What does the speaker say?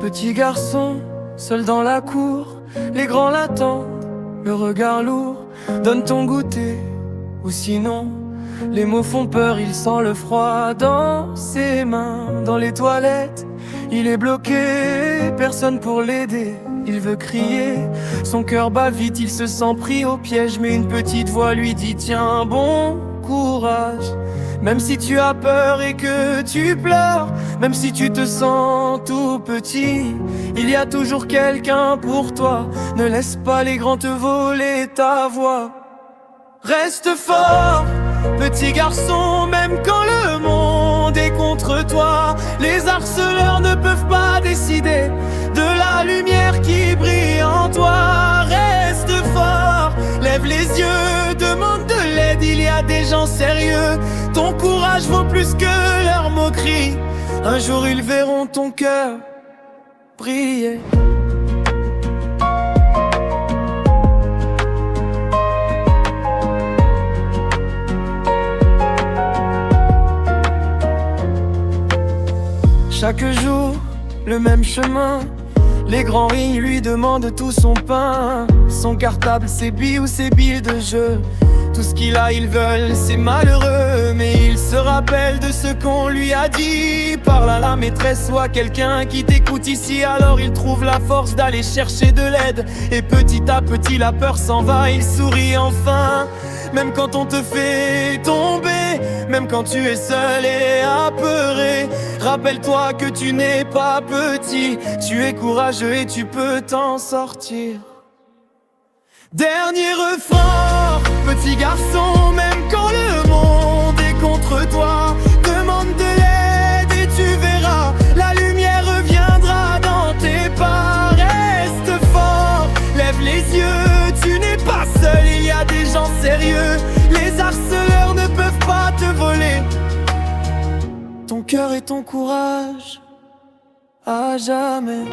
Petit garçon, seul dans la cour, les grands l'attendent, le regard lourd. Donne ton goûter, ou sinon les mots font peur, il sent le froid dans ses mains. Dans les toilettes, il est bloqué, personne pour l'aider. Il veut crier, son cœur bat vite, il se sent pris au piège. Mais une petite voix lui dit: tiens, bon courage. Même si tu as peur et que tu pleures, même si tu te sens tout petit, il y a toujours quelqu'un pour toi. Ne laisse pas les grands te voler ta voix. Reste fort, petit garçon, même quand le monde est contre toi. Les harceleurs ne peuvent pas décider de la lumière qui brille en toi. Reste fort, lève les yeux, demande de l'aide, il y a des gens sérieux. Ton courage vaut plus que leurs moqueries. Un jour ils verront ton cœur briller. Chaque jour, le même chemin. Les grands rient, lui demandent tout son pain. Son cartable, ses billes ou ses billes de jeu. Tout ce qu'il a, ils veulent, c'est malheureux. Mais il se rappelle de ce qu'on lui a dit. Parle à la maîtresse ou à quelqu'un qui t'écoute ici. Alors il trouve la force d'aller chercher de l'aide. Et petit à petit la peur s'en va, il sourit enfin. Même quand on te fait tomber, même quand tu es seul et apeuré, rappelle-toi que tu n'es pas petit. Tu es courageux et tu peux t'en sortir. Dernier refrain, petit garçon, même quand le monde est contre toi, demande de l'aide et tu verras, la lumière reviendra dans tes pas. Reste fort, lève les yeux, tu n'es pas seul, il y a des gens sérieux. Les harceleurs ne peuvent pas te voler ton cœur et ton courage à jamais.